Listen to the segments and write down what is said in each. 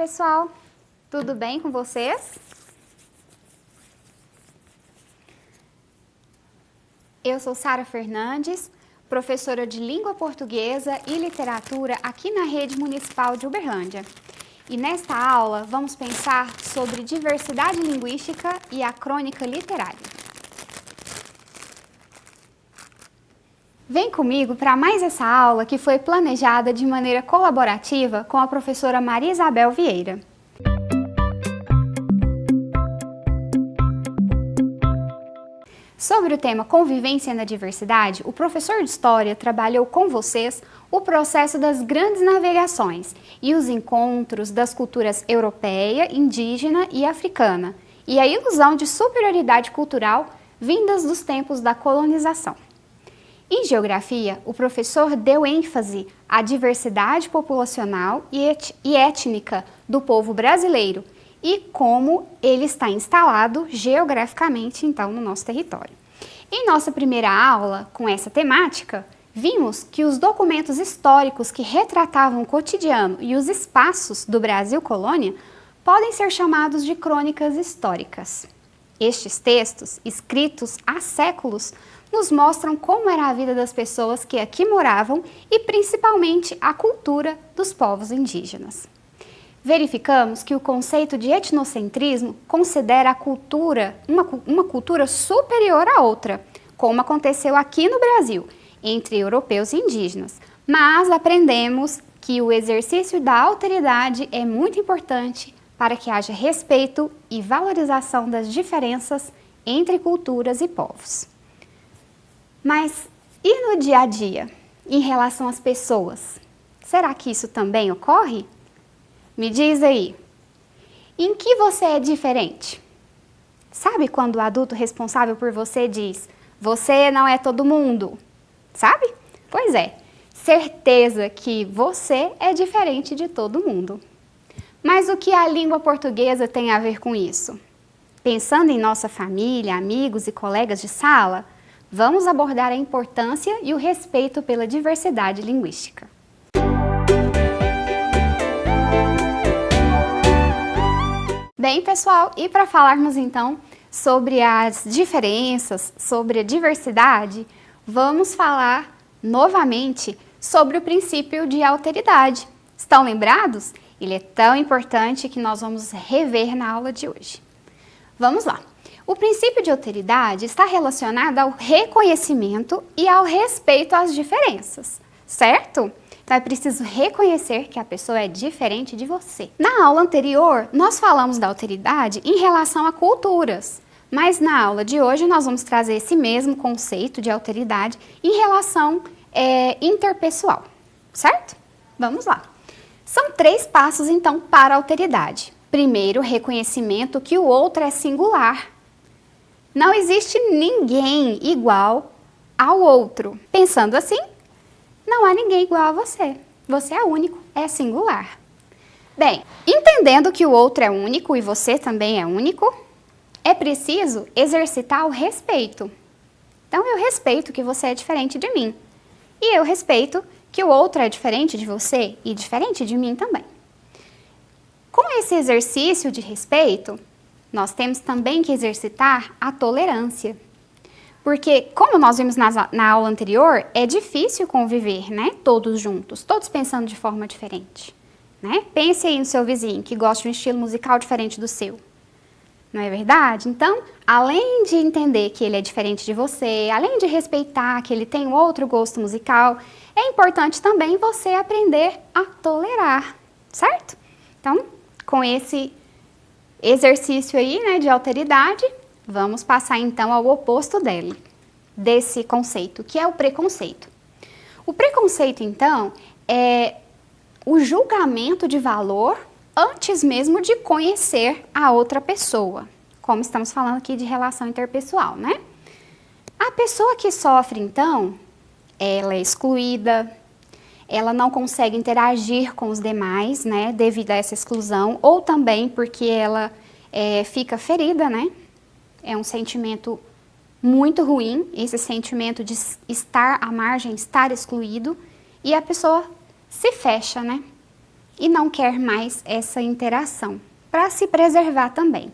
pessoal, tudo bem com vocês? Eu sou Sara Fernandes, professora de Língua Portuguesa e Literatura aqui na Rede Municipal de Uberlândia. E nesta aula vamos pensar sobre diversidade linguística e a crônica literária. Vem comigo para mais essa aula que foi planejada de maneira colaborativa com a professora Maria Isabel Vieira. Sobre o tema Convivência na Diversidade, o professor de História trabalhou com vocês o processo das grandes navegações e os encontros das culturas europeia, indígena e africana, e a ilusão de superioridade cultural vindas dos tempos da colonização. Em Geografia, o professor deu ênfase à diversidade populacional e étnica do povo brasileiro e como ele está instalado geograficamente, então, no nosso território. Em nossa primeira aula, com essa temática, vimos que os documentos históricos que retratavam o cotidiano e os espaços do Brasil colônia podem ser chamados de crônicas históricas. Estes textos, escritos há séculos, nos mostram como era a vida das pessoas que aqui moravam e principalmente a cultura dos povos indígenas. Verificamos que o conceito de etnocentrismo considera a cultura uma cultura superior à outra, como aconteceu aqui no Brasil, entre europeus e indígenas, mas aprendemos que o exercício da alteridade é muito importante para que haja respeito e valorização das diferenças entre culturas e povos. Mas e no dia a dia, em relação às pessoas? Será que isso também ocorre? Me diz aí, em que você é diferente? Sabe quando o adulto responsável por você diz, você não é todo mundo? Sabe? Pois é, certeza que você é diferente de todo mundo. Mas o que a língua portuguesa tem a ver com isso? Pensando em nossa família, amigos e colegas de sala, vamos abordar a importância e o respeito pela diversidade linguística. Bem, pessoal, e para falarmos então sobre as diferenças, sobre a diversidade, vamos falar novamente sobre o princípio de alteridade. Estão lembrados? Ele é tão importante que nós vamos rever na aula de hoje. Vamos lá. O princípio de alteridade está relacionado ao reconhecimento e ao respeito às diferenças, certo? Então é preciso reconhecer que a pessoa é diferente de você. Na aula anterior, nós falamos da alteridade em relação a culturas, mas na aula de hoje nós vamos trazer esse mesmo conceito de alteridade em relação interpessoal, certo? Vamos lá. São 3 passos então para a alteridade. Primeiro, reconhecimento que o outro é singular. Não existe ninguém igual ao outro. Pensando assim, não há ninguém igual a você. Você é único, é singular. Bem, entendendo que o outro é único e você também é único, é preciso exercitar o respeito. Então, eu respeito que você é diferente de mim. E eu respeito que o outro é diferente de você e diferente de mim também. Com esse exercício de respeito, nós temos também que exercitar a tolerância. Porque, como nós vimos na aula anterior, é difícil conviver, né? Todos juntos, todos pensando de forma diferente. Né? Pense aí no seu vizinho, que gosta de um estilo musical diferente do seu. Não é verdade? Então, além de entender que ele é diferente de você, além de respeitar que ele tem um outro gosto musical, é importante também você aprender a tolerar, certo? Então, com esse exercício aí, né, de alteridade, vamos passar então ao oposto desse conceito, que é o preconceito. O preconceito, então, é o julgamento de valor antes mesmo de conhecer a outra pessoa, como estamos falando aqui de relação interpessoal, né? A pessoa que sofre, então, ela é excluída, ela não consegue interagir com os demais, né, devido a essa exclusão, ou também porque ela fica ferida, né? É um sentimento muito ruim, esse sentimento de estar à margem, estar excluído, e a pessoa se fecha, né? e não quer mais essa interação, para se preservar também.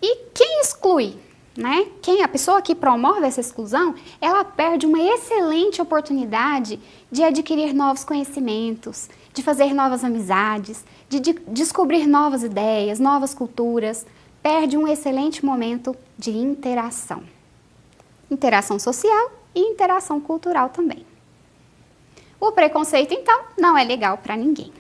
E quem exclui, né? A pessoa que promove essa exclusão, ela perde uma excelente oportunidade de adquirir novos conhecimentos, de fazer novas amizades, de descobrir novas ideias, novas culturas, perde um excelente momento de interação. Interação social e interação cultural também. O preconceito, então, não é legal para ninguém.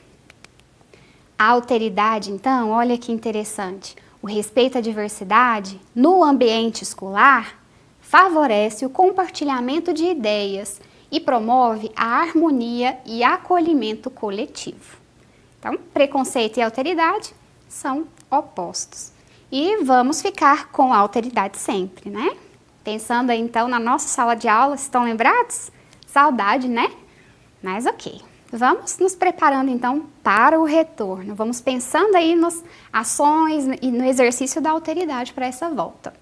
A alteridade, então, olha que interessante. O respeito à diversidade no ambiente escolar favorece o compartilhamento de ideias e promove a harmonia e acolhimento coletivo. Então, preconceito e alteridade são opostos. E vamos ficar com a alteridade sempre, né? Pensando aí, então, na nossa sala de aula, estão lembrados? Saudade, né? Mas ok. Vamos nos preparando, então, para o retorno. Vamos pensando aí nas ações e no exercício da alteridade para essa volta.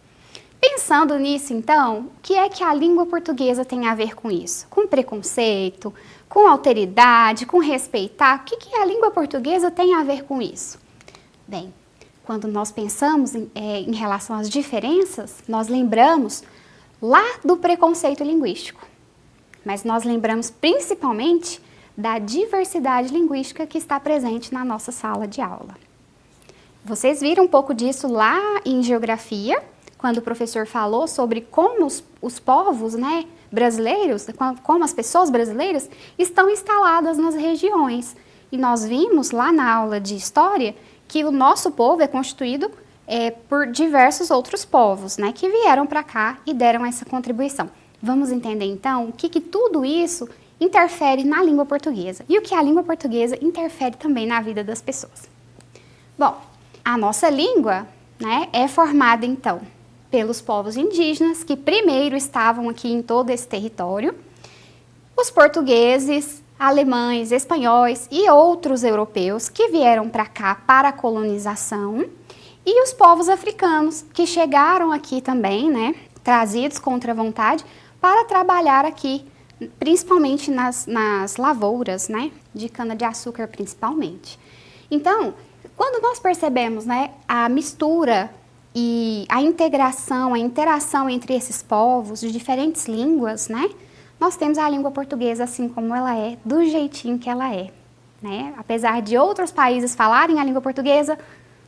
Pensando nisso, então, o que é que a língua portuguesa tem a ver com isso? Com preconceito, com alteridade, com respeitar? O que a língua portuguesa tem a ver com isso? Bem, quando nós pensamos em relação às diferenças, nós lembramos lá do preconceito linguístico. Mas nós lembramos principalmente da diversidade linguística que está presente na nossa sala de aula. Vocês viram um pouco disso lá em geografia, quando o professor falou sobre como os povos, né, brasileiros, como as pessoas brasileiras estão instaladas nas regiões. E nós vimos lá na aula de história que o nosso povo é constituído por diversos outros povos, né, que vieram para cá e deram essa contribuição. Vamos entender então o que tudo isso interfere na língua portuguesa e o que a língua portuguesa interfere também na vida das pessoas. Bom, a nossa língua, né, é formada então pelos povos indígenas que primeiro estavam aqui em todo esse território, os portugueses, alemães, espanhóis e outros europeus que vieram para cá para a colonização e os povos africanos que chegaram aqui também, né, trazidos contra a vontade para trabalhar aqui, principalmente nas lavouras, né, de cana-de-açúcar principalmente. Então, quando nós percebemos, né, a mistura e a integração, a interação entre esses povos de diferentes línguas, né, nós temos a língua portuguesa assim como ela é, do jeitinho que ela é, né? Apesar de outros países falarem a língua portuguesa,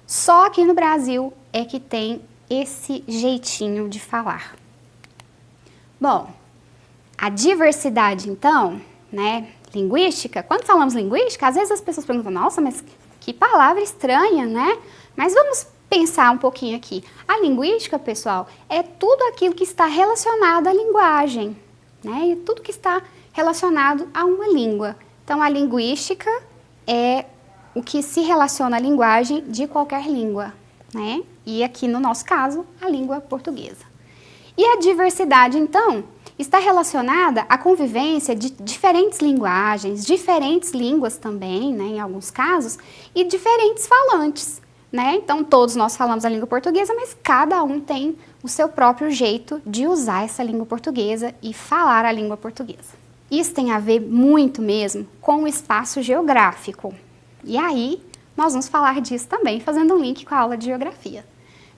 só aqui no Brasil é que tem esse jeitinho de falar. Bom, a diversidade, então, né, linguística, quando falamos linguística, às vezes as pessoas perguntam, nossa, mas que palavra estranha, né? Mas vamos pensar um pouquinho aqui. A linguística, pessoal, é tudo aquilo que está relacionado à linguagem, né? E tudo que está relacionado a uma língua. Então, a linguística é o que se relaciona à linguagem de qualquer língua, né? E aqui, no nosso caso, a língua portuguesa. E a diversidade, então, está relacionada à convivência de diferentes linguagens, diferentes línguas também, né, em alguns casos, e diferentes falantes, né? Então, todos nós falamos a língua portuguesa, mas cada um tem o seu próprio jeito de usar essa língua portuguesa e falar a língua portuguesa. Isso tem a ver muito mesmo com o espaço geográfico. E aí, nós vamos falar disso também, fazendo um link com a aula de geografia.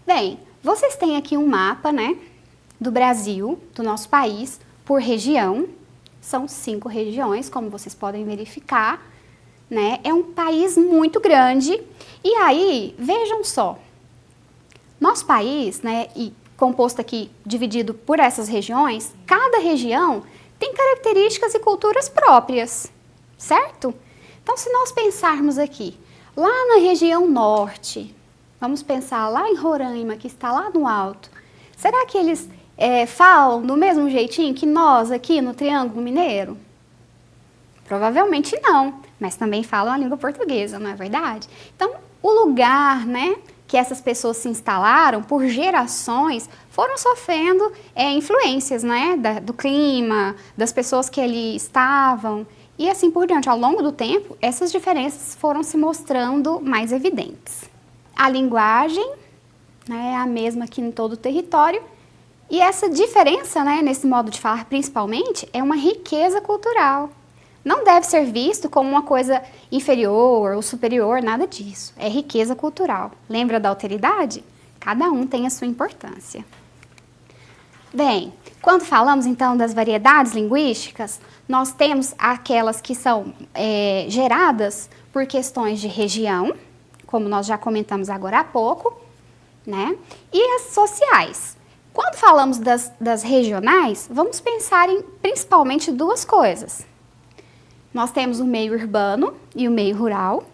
Bem, vocês têm aqui um mapa, né, do Brasil, do nosso país, por região. São 5 regiões, como vocês podem verificar, né? É um país muito grande. E aí, vejam só, nosso país, né, e composto aqui, dividido por essas regiões, cada região tem características e culturas próprias, certo? Então, se nós pensarmos aqui, lá na região norte, vamos pensar lá em Roraima, que está lá no alto, será que eles falam do mesmo jeitinho que nós aqui no Triângulo Mineiro? Provavelmente não, mas também falam a língua portuguesa, não é verdade? Então, o lugar, né, que essas pessoas se instalaram por gerações foram sofrendo influências, né, do clima, das pessoas que ali estavam e assim por diante. Ao longo do tempo, essas diferenças foram se mostrando mais evidentes. A linguagem, né, é a mesma aqui em todo o território. E essa diferença, né, nesse modo de falar principalmente, é uma riqueza cultural. Não deve ser visto como uma coisa inferior ou superior, nada disso. É riqueza cultural. Lembra da alteridade? Cada um tem a sua importância. Bem, quando falamos então das variedades linguísticas, nós temos aquelas que são geradas por questões de região, como nós já comentamos agora há pouco, né? E as sociais. Quando falamos das regionais, vamos pensar em principalmente duas coisas. Nós temos o meio urbano e o meio rural,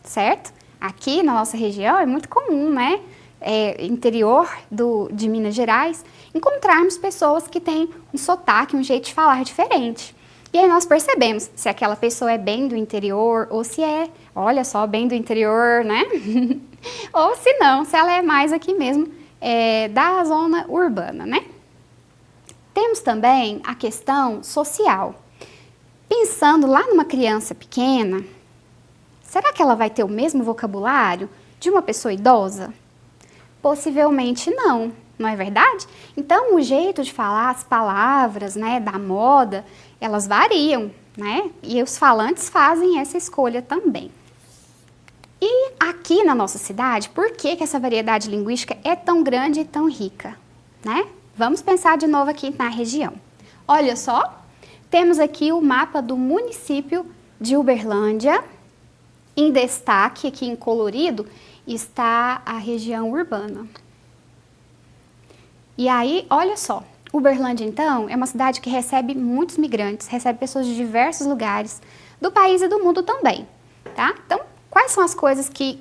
certo? Aqui na nossa região é muito comum, né? Interior de Minas Gerais, encontrarmos pessoas que têm um sotaque, um jeito de falar diferente. E aí nós percebemos se aquela pessoa é bem do interior ou se é, olha só, bem do interior, né? Ou se não, se ela é mais aqui mesmo, da zona urbana, né? Temos também a questão social. Pensando lá numa criança pequena, será que ela vai ter o mesmo vocabulário de uma pessoa idosa? Possivelmente não, não é verdade? Então, o jeito de falar, as palavras, né, da moda, elas variam, né? E os falantes fazem essa escolha também. E aqui na nossa cidade, por que essa variedade linguística é tão grande e tão rica, né? Vamos pensar de novo aqui na região. Olha só, temos aqui o mapa do município de Uberlândia. Em destaque, aqui em colorido, está a região urbana. E aí, olha só, Uberlândia, então, é uma cidade que recebe muitos migrantes, recebe pessoas de diversos lugares do país e do mundo também, tá? Então, quais são as coisas que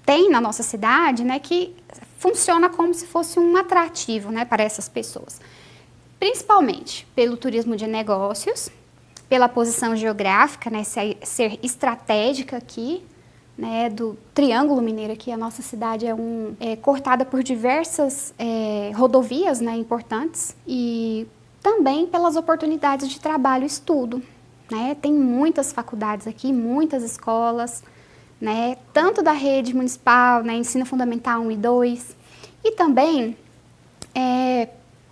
tem na nossa cidade, né, que funciona como se fosse um atrativo, né, para essas pessoas? Principalmente pelo turismo de negócios, pela posição geográfica, né, ser estratégica aqui, né, do Triângulo Mineiro aqui, a nossa cidade é cortada por diversas rodovias, né, importantes, e também pelas oportunidades de trabalho e estudo, né? Tem muitas faculdades aqui, muitas escolas, né, tanto da rede municipal, né, ensino fundamental 1 e 2, e também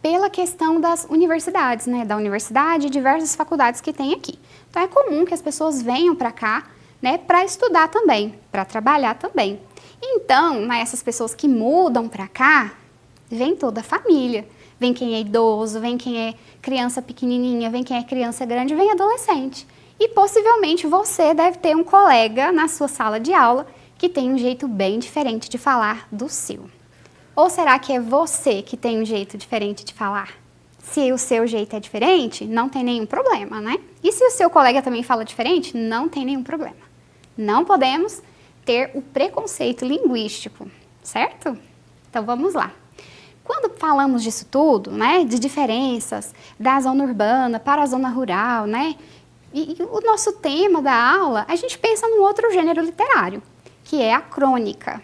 pela questão das universidades, né, da universidade e diversas faculdades que tem aqui. Então é comum que as pessoas venham para cá, né, para estudar também, para trabalhar também. Então, né, essas pessoas que mudam para cá, vem toda a família. Vem quem é idoso, vem quem é criança pequenininha, vem quem é criança grande, vem adolescente. E possivelmente você deve ter um colega na sua sala de aula que tem um jeito bem diferente de falar do seu. Ou será que é você que tem um jeito diferente de falar? Se o seu jeito é diferente, não tem nenhum problema, né? E se o seu colega também fala diferente, não tem nenhum problema. Não podemos ter o preconceito linguístico, certo? Então vamos lá. Quando falamos disso tudo, né, de diferenças da zona urbana para a zona rural, né, e o nosso tema da aula, a gente pensa num outro gênero literário, que é a crônica.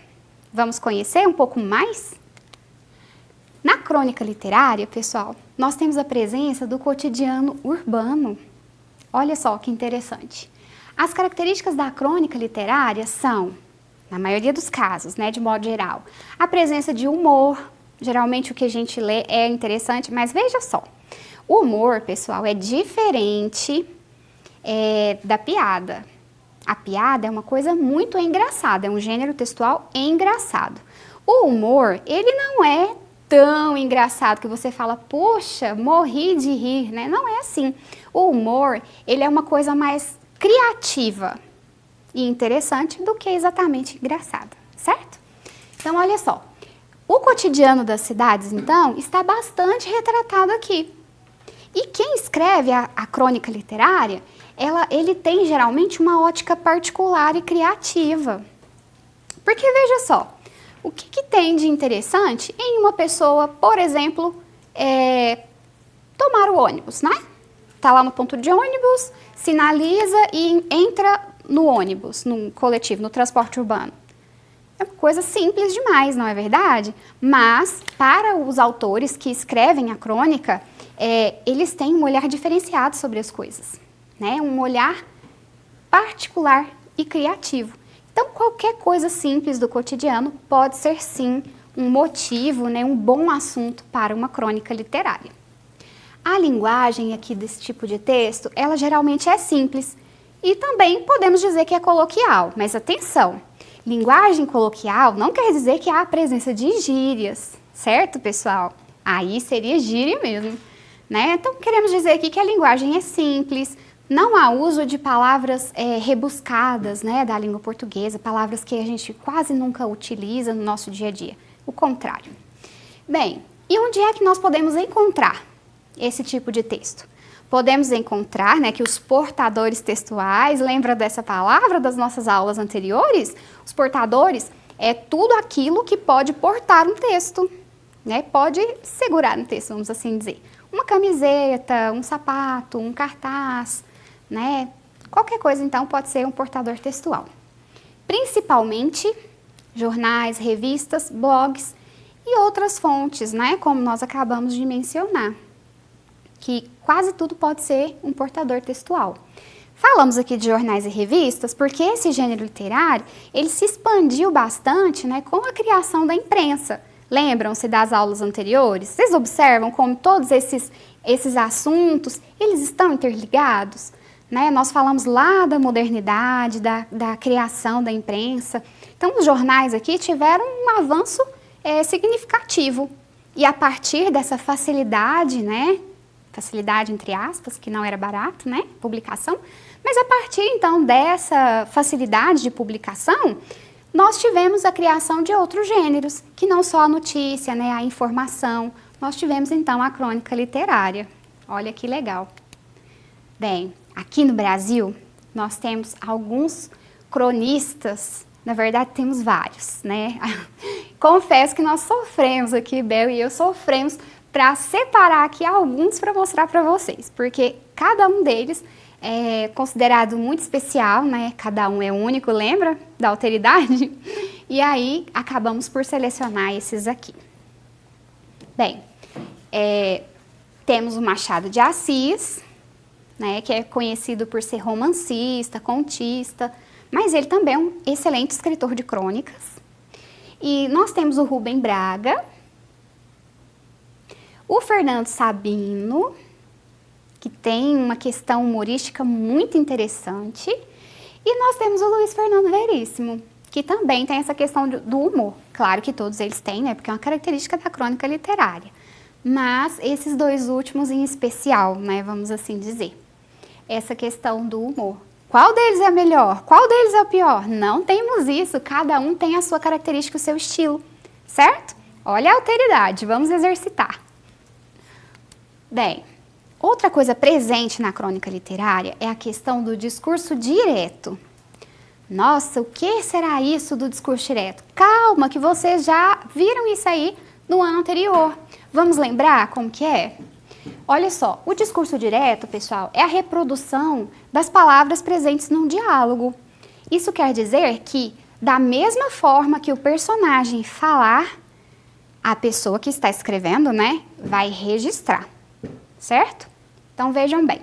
Vamos conhecer um pouco mais? Na crônica literária, pessoal, nós temos a presença do cotidiano urbano. Olha só que interessante. As características da crônica literária são, na maioria dos casos, né, de modo geral, a presença de humor. Geralmente o que a gente lê é interessante, mas veja só, o humor, pessoal, é diferente da piada. A piada é uma coisa muito engraçada, é um gênero textual engraçado. O humor, ele não é tão engraçado que você fala, poxa, morri de rir, né? Não é assim. O humor, ele é uma coisa mais criativa e interessante do que exatamente engraçada, certo? Então, olha só. O cotidiano das cidades, então, está bastante retratado aqui. E quem escreve a crônica literária, ele tem geralmente uma ótica particular e criativa. Porque veja só, o que tem de interessante em uma pessoa, por exemplo, tomar o ônibus, né? Está lá no ponto de ônibus, sinaliza e entra no ônibus, no coletivo, no transporte urbano. É uma coisa simples demais, não é verdade? Mas, para os autores que escrevem a crônica, eles têm um olhar diferenciado sobre as coisas, né? Um olhar particular e criativo. Então, qualquer coisa simples do cotidiano pode ser, sim, um motivo, né, um bom assunto para uma crônica literária. A linguagem aqui desse tipo de texto, ela geralmente é simples e também podemos dizer que é coloquial, mas atenção, linguagem coloquial não quer dizer que há a presença de gírias, certo, pessoal? Aí seria gíria mesmo, né? Então queremos dizer aqui que a linguagem é simples, não há uso de palavras rebuscadas, né, da língua portuguesa, palavras que a gente quase nunca utiliza no nosso dia a dia, o contrário. Bem, e onde é que nós podemos encontrar esse tipo de texto? Podemos encontrar, né, que os portadores textuais, lembra dessa palavra das nossas aulas anteriores? Os portadores é tudo aquilo que pode portar um texto, né, pode segurar um texto, vamos assim dizer. Uma camiseta, um sapato, um cartaz, né, qualquer coisa então pode ser um portador textual. Principalmente jornais, revistas, blogs e outras fontes, né, como nós acabamos de mencionar, que quase tudo pode ser um portador textual. Falamos aqui de jornais e revistas porque esse gênero literário, ele se expandiu bastante, né, com a criação da imprensa. Lembram-se das aulas anteriores? Vocês observam como todos esses assuntos, eles estão interligados? Né? Nós falamos lá da modernidade, da criação da imprensa. Então, os jornais aqui tiveram um avanço significativo. E a partir dessa facilidade, né? Facilidade entre aspas, que não era barato, né? Publicação. Mas a partir, então, dessa facilidade de publicação, nós tivemos a criação de outros gêneros, que não só a notícia, né? A informação. Nós tivemos, então, a crônica literária. Olha que legal. Bem, aqui no Brasil, nós temos alguns cronistas, na verdade temos vários, né? Confesso que nós sofremos aqui, Bel e eu sofremos para separar aqui alguns para mostrar para vocês, porque cada um deles é considerado muito especial, né? Cada um é único, lembra da alteridade? E aí acabamos por selecionar esses aqui. Bem, temos o Machado de Assis, né, que é conhecido por ser romancista, contista, mas ele também é um excelente escritor de crônicas. E nós temos o Rubem Braga, o Fernando Sabino, que tem uma questão humorística muito interessante, e nós temos o Luiz Fernando Veríssimo, que também tem essa questão do humor. Claro que todos eles têm, né, porque é uma característica da crônica literária. Mas esses dois últimos em especial, né, vamos assim dizer. Essa questão do humor. Qual deles é melhor? Qual deles é o pior? Não temos isso, cada um tem a sua característica, o seu estilo, certo? Olha a alteridade, vamos exercitar. Bem, outra coisa presente na crônica literária é a questão do discurso direto. Nossa, o que será isso do discurso direto? Calma, que vocês já viram isso aí no ano anterior. Vamos lembrar como que é? Olha só, o discurso direto, pessoal, é a reprodução das palavras presentes num diálogo. Isso quer dizer que, da mesma forma que o personagem falar, a pessoa que está escrevendo, né, vai registrar, certo? Então, vejam bem.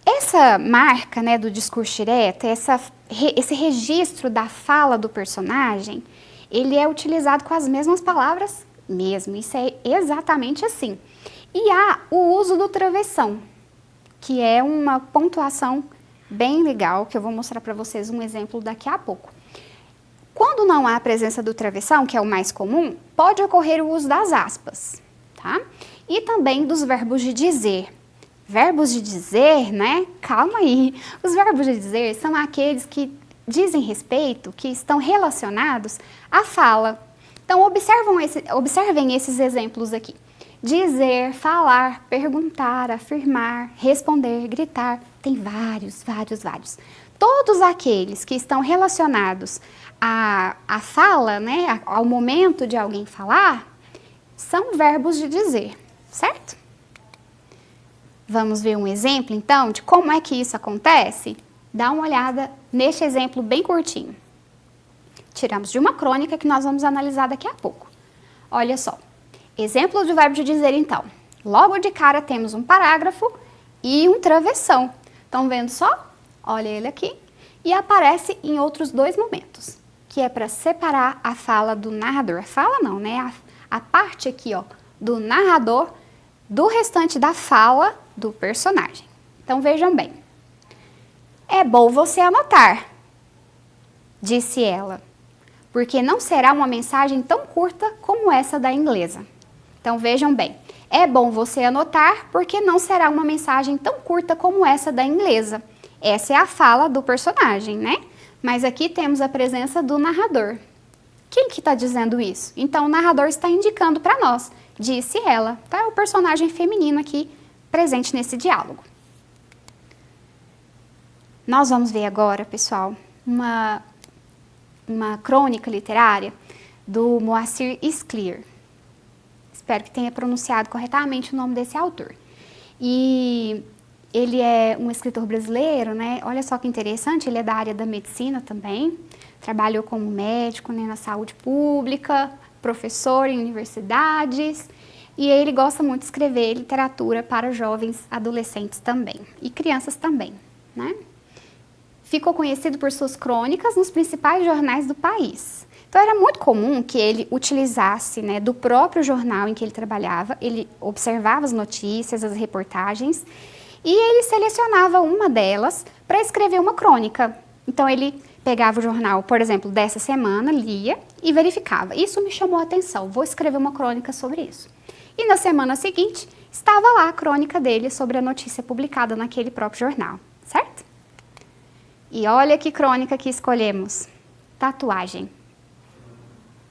Essa marca, né, do discurso direto, esse registro da fala do personagem, ele é utilizado com as mesmas palavras mesmo. Isso é exatamente assim. E há o uso do travessão, que é uma pontuação bem legal, que eu vou mostrar para vocês um exemplo daqui a pouco. Quando não há a presença do travessão, que é o mais comum, pode ocorrer o uso das aspas, tá? E também dos verbos de dizer. Verbos de dizer, né? Calma aí. Os verbos de dizer são aqueles que dizem respeito, que estão relacionados à fala. Então, observem esses exemplos aqui. Dizer, falar, perguntar, afirmar, responder, gritar. Tem vários. Todos aqueles que estão relacionados à fala, né, ao momento de alguém falar, são verbos de dizer, certo? Vamos ver um exemplo, então, de como é que isso acontece? Dá uma olhada neste exemplo bem curtinho. Tiramos de uma crônica que nós vamos analisar daqui a pouco. Olha só. Exemplo do verbo de dizer, então. Logo de cara temos um parágrafo e um travessão. Estão vendo só? Olha ele aqui. E aparece em outros dois momentos, que é para separar a fala do narrador. A fala não, né? A parte aqui, ó, do narrador do restante da fala do personagem. Então vejam bem. É bom você anotar, disse ela, porque não será uma mensagem tão curta como essa da inglesa. Então vejam bem. É bom você anotar porque não será uma mensagem tão curta como essa da inglesa. Essa é a fala do personagem, né? Mas aqui temos a presença do narrador. Quem que está dizendo isso? Então o narrador está indicando para nós, disse ela. Tá? É o personagem feminino aqui presente nesse diálogo. Nós vamos ver agora, pessoal, uma crônica literária do Moacir Scliar. Espero que tenha pronunciado corretamente o nome desse autor. E ele é um escritor brasileiro, né? Olha só que interessante, ele é da área da medicina também. Trabalhou como médico, né, na saúde pública, professor em universidades. E ele gosta muito de escrever literatura para jovens, adolescentes também. E crianças também, né? Ficou conhecido por suas crônicas nos principais jornais do país. Então era muito comum que ele utilizasse, né, do próprio jornal em que ele trabalhava, ele observava as notícias, as reportagens, e ele selecionava uma delas para escrever uma crônica. Então ele pegava o jornal, por exemplo, dessa semana, lia e verificava. Isso me chamou a atenção, vou escrever uma crônica sobre isso. E na semana seguinte, estava lá a crônica dele sobre a notícia publicada naquele próprio jornal, certo? E olha que crônica que escolhemos. Tatuagem.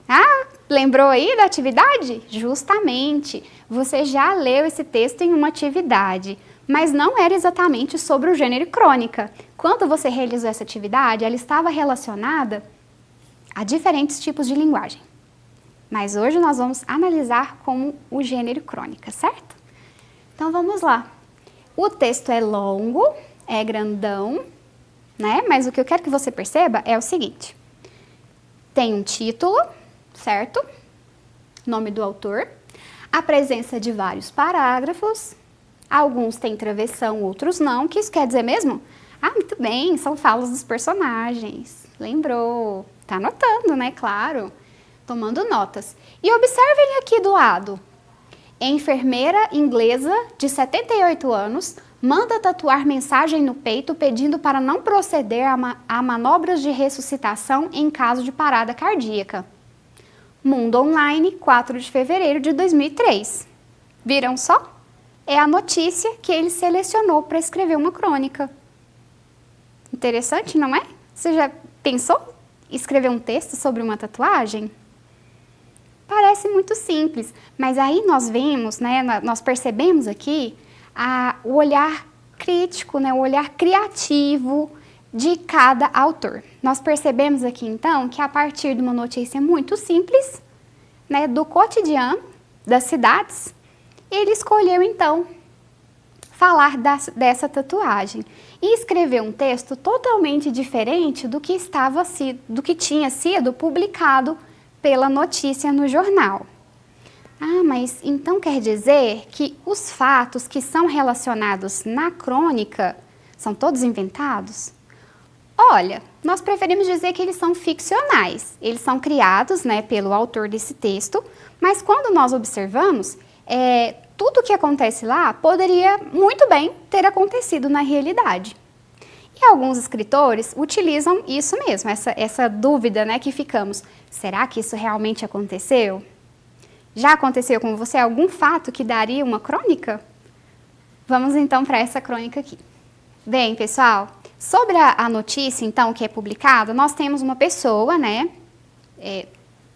Ah, lembrou aí da atividade? Justamente, você já leu esse texto em uma atividade, mas não era exatamente sobre o gênero crônica. Quando você realizou essa atividade, ela estava relacionada a diferentes tipos de linguagem. Mas hoje nós vamos analisar como o gênero crônica, certo? Então vamos lá. O texto é longo, é grandão, né? Mas o que eu quero que você perceba é o seguinte. Tem um título, certo? Nome do autor. A presença de vários parágrafos. Alguns têm travessão, outros não. O que isso quer dizer mesmo? Ah, muito bem, são falas dos personagens. Lembrou? Tá anotando, né? Claro. Tomando notas. E observem aqui do lado. Enfermeira inglesa de 78 anos manda tatuar mensagem no peito pedindo para não proceder a manobras de ressuscitação em caso de parada cardíaca. Mundo Online, 4 de fevereiro de 2003. Viram só? É a notícia que ele selecionou para escrever uma crônica. Interessante, não é? Você já pensou em escrever um texto sobre uma tatuagem? Parece muito simples, mas aí nós vemos, né, nós percebemos aqui o olhar crítico, né, o olhar criativo de cada autor. Nós percebemos aqui, então, que a partir de uma notícia muito simples, né, do cotidiano, das cidades, ele escolheu, então, falar dessa tatuagem e escrever um texto totalmente diferente do que tinha sido publicado pela notícia no jornal. Ah, mas então quer dizer que os fatos que são relacionados na crônica são todos inventados? Olha, nós preferimos dizer que eles são ficcionais. Eles são criados, né, pelo autor desse texto, mas quando nós observamos, tudo o que acontece lá poderia muito bem ter acontecido na realidade. E alguns escritores utilizam isso mesmo, essa dúvida, né, que ficamos. Será que isso realmente aconteceu? Já aconteceu com você algum fato que daria uma crônica? Vamos então para essa crônica aqui. Bem, pessoal, sobre a notícia então que é publicada, nós temos uma pessoa, né,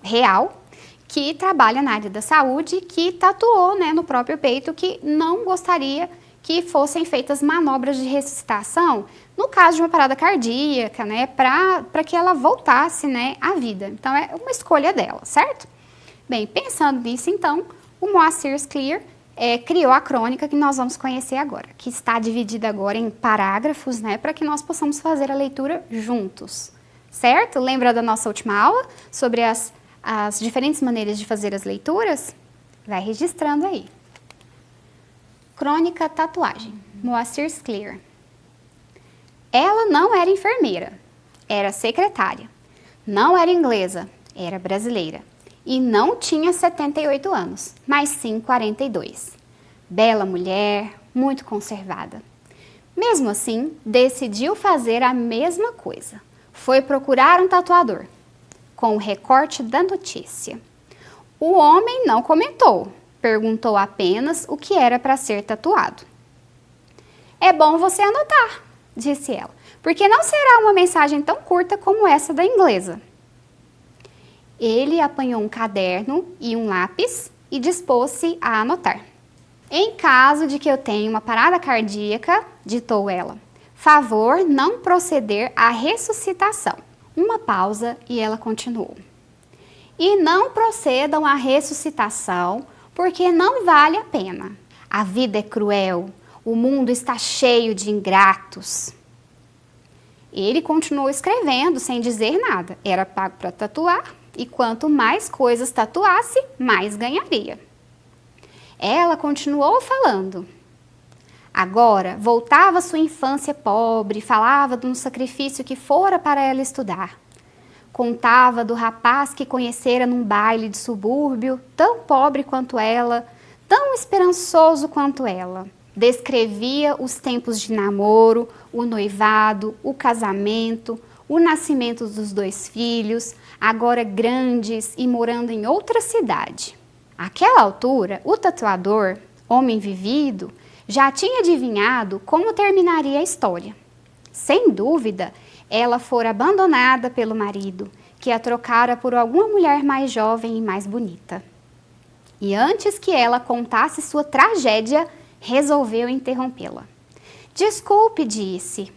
real, que trabalha na área da saúde, que tatuou, né, no próprio peito que não gostaria que fossem feitas manobras de ressuscitação no caso de uma parada cardíaca, né, para que ela voltasse, né, à vida. Então é uma escolha dela, certo? Bem, pensando nisso, então, o Moacir Scliar criou a crônica que nós vamos conhecer agora, que está dividida agora em parágrafos, né, para que nós possamos fazer a leitura juntos, certo? Lembra da nossa última aula sobre as diferentes maneiras de fazer as leituras? Vai registrando aí. Crônica Tatuagem, Moacir Scliar. Ela não era enfermeira, era secretária. Não era inglesa, era brasileira. E não tinha 78 anos, mas sim 42. bela mulher, muito conservada. Mesmo assim, decidiu fazer a mesma coisa. Foi procurar um tatuador, com o recorte da notícia. O homem não comentou, perguntou apenas o que era para ser tatuado. É bom você anotar, disse ela, porque não será uma mensagem tão curta como essa da inglesa. Ele apanhou um caderno e um lápis e dispôs-se a anotar. Em caso de que eu tenha uma parada cardíaca, ditou ela, favor não proceder à ressuscitação. Uma pausa e ela continuou. E não procedam à ressuscitação, porque não vale a pena. A vida é cruel, o mundo está cheio de ingratos. Ele continuou escrevendo sem dizer nada. Era pago para tatuar e quanto mais coisas tatuasse, mais ganharia. Ela continuou falando. Agora, voltava à sua infância pobre, falava de um sacrifício que fora para ela estudar. Contava do rapaz que conhecera num baile de subúrbio, tão pobre quanto ela, tão esperançoso quanto ela. Descrevia os tempos de namoro, o noivado, o casamento, o nascimento dos 2 filhos, agora grandes e morando em outra cidade. Àquela altura, o tatuador, homem vivido, já tinha adivinhado como terminaria a história. Sem dúvida, ela fora abandonada pelo marido, que a trocara por alguma mulher mais jovem e mais bonita. E antes que ela contasse sua tragédia, resolveu interrompê-la. Desculpe, disse,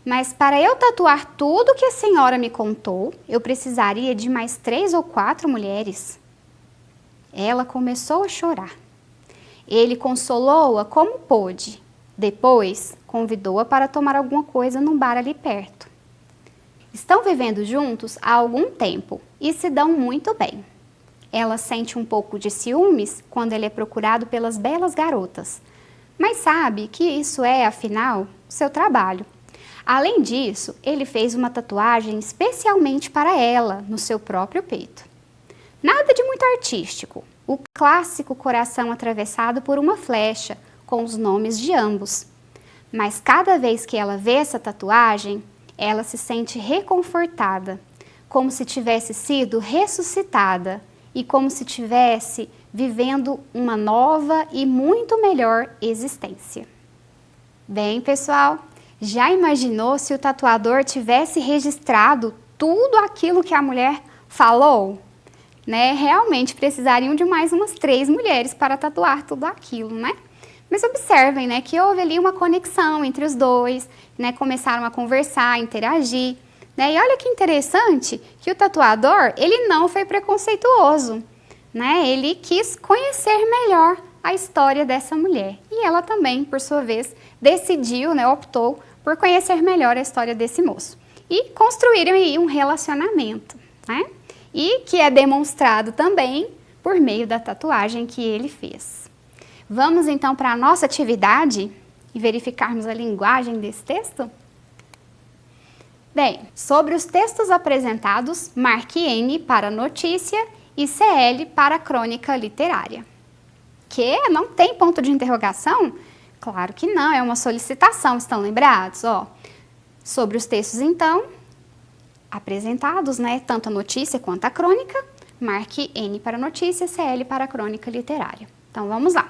mas para eu tatuar tudo que a senhora me contou, eu precisaria de mais 3 ou 4 mulheres. Ela começou a chorar. Ele consolou-a como pôde. Depois, convidou-a para tomar alguma coisa num bar ali perto. Estão vivendo juntos há algum tempo e se dão muito bem. Ela sente um pouco de ciúmes quando ele é procurado pelas belas garotas, mas sabe que isso é, afinal, seu trabalho. Além disso, ele fez uma tatuagem especialmente para ela, no seu próprio peito. Nada de muito artístico, o clássico coração atravessado por uma flecha, com os nomes de ambos. Mas cada vez que ela vê essa tatuagem, ela se sente reconfortada, como se tivesse sido ressuscitada e como se tivesse vivendo uma nova e muito melhor existência. Bem, pessoal, já imaginou se o tatuador tivesse registrado tudo aquilo que a mulher falou? Né? Realmente precisariam de mais umas 3 mulheres para tatuar tudo aquilo, né? Mas observem, né, que houve ali uma conexão entre os dois, né, começaram a conversar, interagir, né? E olha que interessante que o tatuador, ele não foi preconceituoso, né? Ele quis conhecer melhor a história dessa mulher. E ela também, por sua vez, decidiu, né, optou por conhecer melhor a história desse moço. E construíram aí um relacionamento, né? E que é demonstrado também por meio da tatuagem que ele fez. Vamos então para a nossa atividade e verificarmos a linguagem desse texto? Bem, sobre os textos apresentados, marque N para notícia e CL para crônica literária. Que não tem ponto de interrogação? Claro que não, é uma solicitação, estão lembrados? Ó, sobre os textos então, apresentados, né, tanto a notícia quanto a crônica, marque N para notícia, CL para crônica literária. Então vamos lá.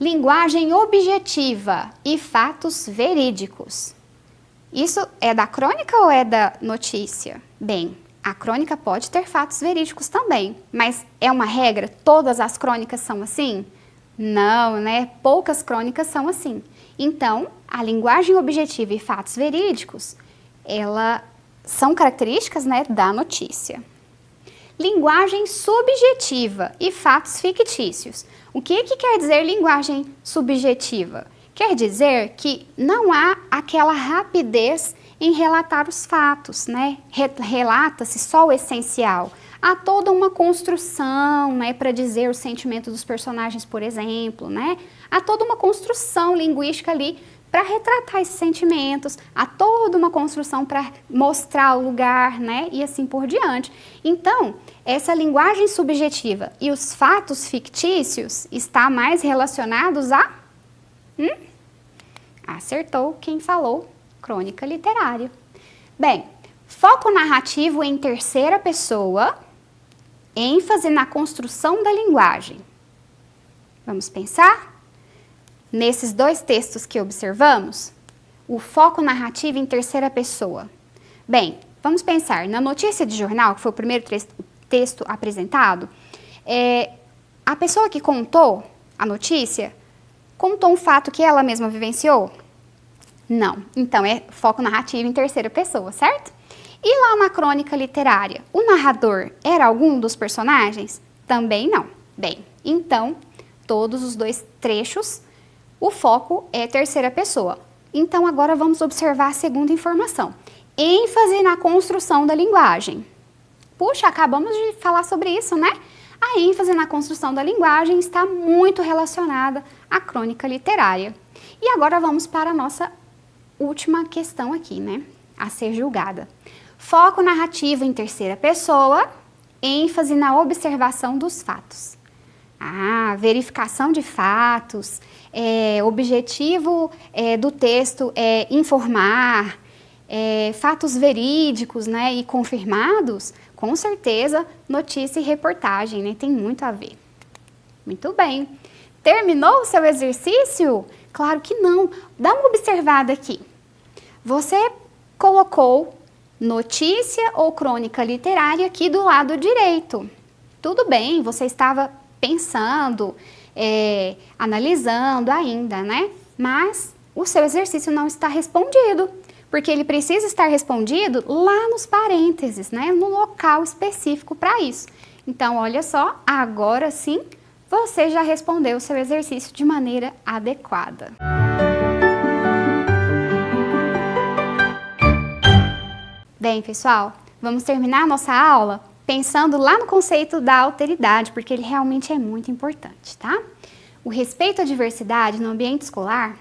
Linguagem objetiva e fatos verídicos. Isso é da crônica ou é da notícia? Bem, a crônica pode ter fatos verídicos também, mas é uma regra? Todas as crônicas são assim? Não, né? Poucas crônicas são assim. Então, a linguagem objetiva e fatos verídicos, elas são características, né, da notícia. Linguagem subjetiva e fatos fictícios. O que quer dizer linguagem subjetiva? Quer dizer que não há aquela rapidez em relatar os fatos, né? Relata-se só o essencial. Há toda uma construção, né, para dizer o sentimento dos personagens, por exemplo, né? Há toda uma construção linguística ali para retratar esses sentimentos, há toda uma construção para mostrar o lugar, né? E assim por diante. Então, essa linguagem subjetiva e os fatos fictícios está mais relacionados a... Acertou quem falou, crônica literária. Bem, foco narrativo em terceira pessoa, ênfase na construção da linguagem. Vamos pensar? Nesses dois textos que observamos, o foco narrativo em terceira pessoa. Bem, vamos pensar, na notícia de jornal, que foi o primeiro texto apresentado, a pessoa que contou a notícia, contou um fato que ela mesma vivenciou? Não. Então, é foco narrativo em terceira pessoa, certo? E lá na crônica literária, o narrador era algum dos personagens? Também não. Bem, então, todos os dois trechos, o foco é terceira pessoa. Então, agora vamos observar a segunda informação. ênfase na construção da linguagem. Puxa, acabamos de falar sobre isso, né? A ênfase na construção da linguagem está muito relacionada à crônica literária. E agora vamos para a nossa última questão aqui, né? A ser julgada. Foco narrativo em terceira pessoa, ênfase na observação dos fatos. Verificação de fatos, objetivo do texto é informar, fatos verídicos, né, e confirmados, com certeza, notícia e reportagem, né, tem muito a ver. Muito bem. Terminou o seu exercício? Claro que não. Dá uma observada aqui. Você colocou notícia ou crônica literária aqui do lado direito. Tudo bem, você estava pensando, analisando ainda, né? Mas o seu exercício não está respondido, porque ele precisa estar respondido lá nos parênteses, né? No local específico para isso. Então, olha só, agora sim, você já respondeu o seu exercício de maneira adequada. Bem, pessoal, vamos terminar a nossa aula pensando lá no conceito da alteridade, porque ele realmente é muito importante, tá? O respeito à diversidade no ambiente escolar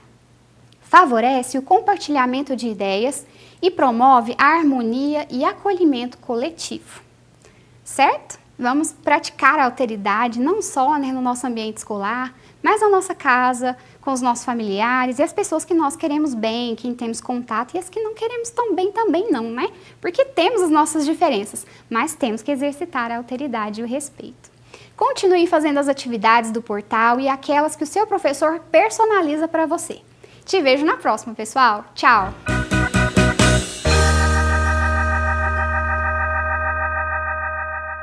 favorece o compartilhamento de ideias e promove a harmonia e acolhimento coletivo, certo? Vamos praticar a alteridade não só, né, no nosso ambiente escolar, mas na nossa casa, com os nossos familiares e as pessoas que nós queremos bem, quem temos contato e as que não queremos tão bem também não, né? Porque temos as nossas diferenças, mas temos que exercitar a alteridade e o respeito. Continue fazendo as atividades do portal e aquelas que o seu professor personaliza para você. Te vejo na próxima, pessoal. Tchau!